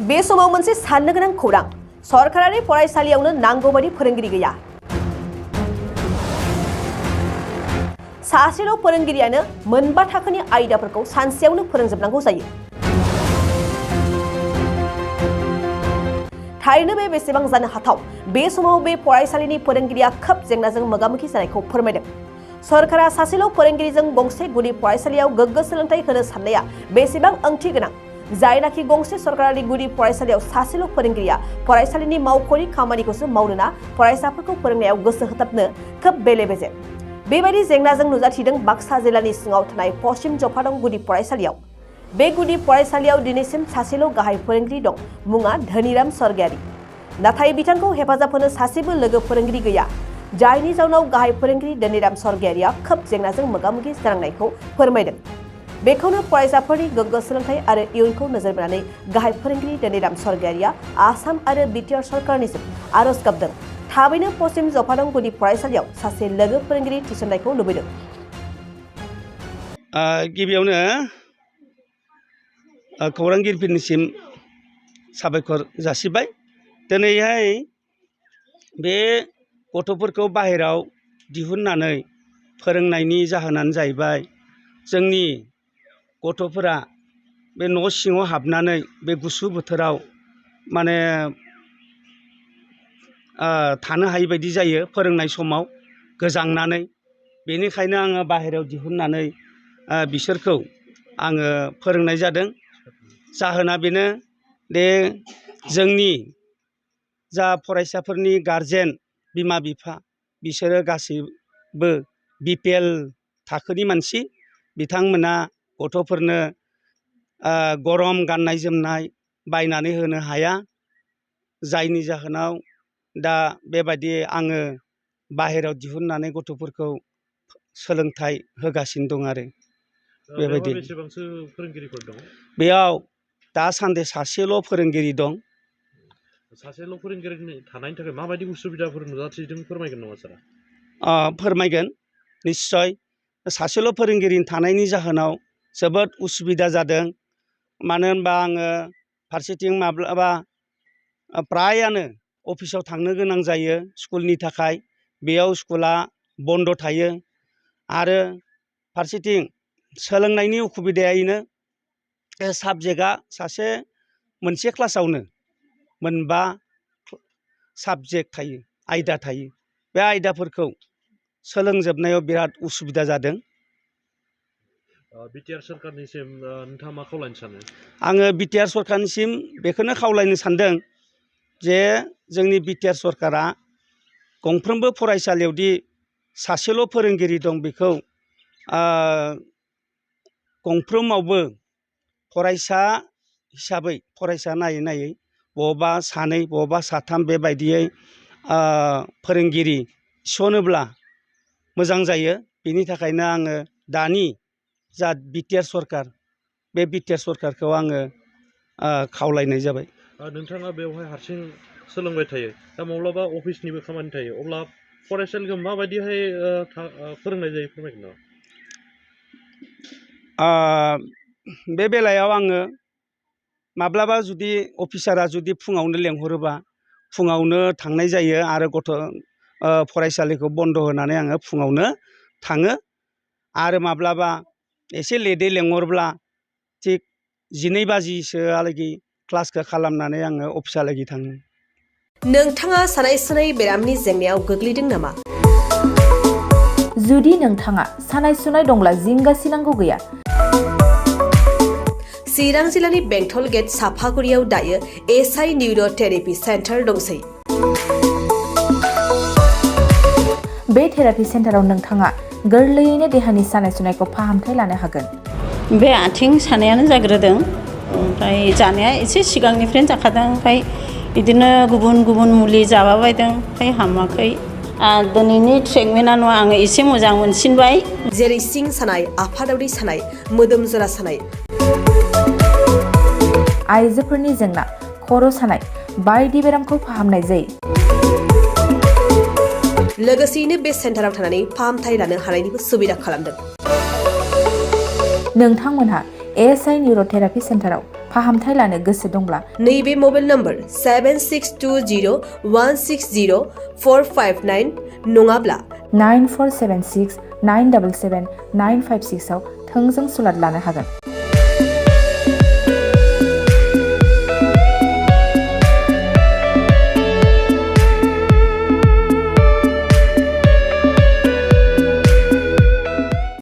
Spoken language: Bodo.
बे समाव मोनसे साननो गोनां खौरां सरकारारि फरायसालियावनो नांगौबादि फोरोंगिरि गैया। सासेल' फोरोंगिरियानो मोनबा थाखोनि आयदाफोरखौ सानसेयावनो फोरोंजोबनांगौ जायो। थारैनो बेसेबां जानो हाथाव? बे समाव बे फरायसालिनि फोरोंगिरिया खोब जेंनाजों मोगा-मोगि जानायखौ फोरमायदों। सरकारा सासेल' फोरोंगिरिजों गंसे गुदि फरायसालियाव गोग्गो सोलोंथाइ होनो साननाया बेसेबां ओंथि गोनां? जायनाखि गंसे सरकारारि गुदि फरायसालियाव सासेल' फोरोंगिरिया फरायसालिनि मावख'नि खामानिखौसो मावनो ना फरायसाफोरखौ फोरोंनायाव गोसो होथाबनो खोब बेले-बेजे। बेबायदि जेंनाजों नुजाथिदों बाक्सा जिल्लानि सिङाव थानाय पश्चिम जफादं गुदि फरायसालियाव। बे गुदि फरायसालियाव दिनैसिम सासेल' गाहाय फोरोंगिरि दं, मुङा धनिराम स्वर्गियारी। नाथाय बिथांखौ हेफाजाब होनो सासेबो लोगो फोरोंगिरि गैया। जायनि जाउनाव गाहाय फोरोंगिरि धनिराम स्वर्गियारीया खोब जेंनाजों मोगा-मोगि जानांनायखौ फोरमायदों। बेखौनो फरायसाफोरनि गोग्गो सोलोंथाइ आरो इयुनखौ नोजोर बोनानै गाहाय फोरोंगिरि धनिराम स्वर्गियारीया आसाम आरो बिटिआर सरकारनिसिम आरज गाबदों। थाबैनो पश्चिम जफादं गुदि फरायसालियाव सासे लोगो फोरोंगिरि थिसननायखौ लुबैदों। गिबियावनो खौरांगिरिफोरनिसिम साबायखर जासिबाय। दिनैहाय बे गथ'फोरखौ बाहेराव दिहुननानै फोरोंनायनि जाहोनानो जाहैबाय जोंनि गथ'फोरा बे न' सिङाव हाबनानै बे गुसु बोथोराव माने थानो हायै बायदि जायो फोरोंनाय समाव गोजांनानै। बेनिखायनो आङो बाहेरायाव दिहुननानै बिसोरखौ आङो फोरोंनाय जादों। जाहोना बेनो दे जोंनि जा फरायसाफोरनि गारजेन बिमा बिफा बिसोरो गासैबो बिपिएल थाखोनि मानसि। बिथांमोना गथ'फोरनो गरम गाननाय जोमनाय बायनानै होनो हाया। जायनि जाहोनाव दा बेबायदि आङो बाहेरायाव दिहुननानै गथ'फोरखौ सोलोंथाइ होगासिनो दं आरो बेबायदि। बेसेबांसो फोरोंगिरिफोर दं? बेयाव दासान्दि सासेल' फोरोंगिरि दं। सासेल' फोरोंगिरि थानायनि थाखाय माबायदि उसुबिदाफोर नुजाथिदों फोरमायगोन नामा सारा? फोरमायगोन निस्सय। सासेल' फोरोंगिरि थानायनि जाहोनाव जोबोद उसुबिदा जादों। मानो होनबा आङो फारसेथिं माब्लाबा प्रायानो अफिसाव थांनो गोनां जायो स्कुलनि थाखाय। बेयाव स्कुला बन्द थायो। आरो फारसेथिं सोलोंनायनि उसुबिदायैनो साबजेक्टआ सासे मोनसे क्लासावनो मोनबा साबजेक्ट थायो, आयदा थायो। बे आयदाफोरखौ सोलोंजोबनायाव बिराद उसुबिदा जादों। बिटिआर सरकारनिसिम नोंथाङा मा खावलायनो सानो? आङो बिटिआर सरकारनिसिम बेखौनो खावलायनो सानदों जे जोंनि बिटिआर सरकारा गंफ्रोमबो फरायसालियावदि सासेल' फोरोंगिरि दं बेखौ गंफ्रोमावबो फरायसा हिसाबै फरायसा नायै नायै बबावबा सानै बबावबा साथाम बेबायदियै फोरोंगिरि थिसनोब्ला मोजां जायो। बेनि थाखायनो आङो दानि जा बिटिआर सरकार बे बिटिआर सरकारखौ आङो खावलायनाय जाबाय। नोंथाङा बेवहाय हारसिं सोलोंबाय थायो, दा माब्लाबा अफिसनिबो खामानि थायो, अब्ला फरायसालिखौ माबायदिहाय फोरोंनाय जायो फोरमायगोन नामा? बे बेलायाव आङो माब्लाबा जुदि अफिसारा जुदि फुङावनो लेंहरोबा फुङावनो थांनाय जायो आरो फरायसालिखौ बन्द होनानै आङो फुङावनो थाङो। आरो माब्लाबा एसे लेटै लेंहरब्ला थिग 12 बाजिसोहालागै क्लासखौ खालामनानै आङो अफिसालागै थाङो। नोंथाङा सानाय सुनाय बेरामनि जेंनायाव गोग्लैदों नामा? जुदि नोंथाङा सानाय सुनाय दंब्ला जिंगा सिनांगौ गैया। चिरां जिल्लानि बेंटल गेट साफागुरियाव दायो एसआइ निउर' थेरापि सेन्टार दंसै। बे थेरापि सेन्टाराव नोंथाङा गोरलैयैनो देहानि सानाय सुनायखौ फाहामथाय लानो हागोन। बे आथिं सानायानो जाग्रोदों, ओमफ्राय जानाया एसे सिगांनिफ्रायनो जाखादों, ओमफ्राय बिदिनो गुबुन गुबुन मुलि जाबाबायदों, ओमफ्राय हामाखै। दिनैनि ट्रिटमेन्टआ आङो एसे मोजां मोनसिनबाय। जेरै सिं सानाय, आफादावदै सानाय, मोदोम जरा सानाय, आइजोफोरनि जेंना, खर' सानाय बायदि बेरामखौ फाहामनाय जायो। लोगोसेयैनो बे सेन्टाराव थानानै फाहामथाय लानो हानायनिबो सुबिदा खालामदों। नोंथांमोनहा एसआइ निउर' थेरापि सेन्टाराव फाहामथाय लानो गोसो दंब्ला नैबे मबाइल नम्बर 7620160459 नङाब्ला 9476 977 956 आव थोंजों सुलाद लानो हागोन।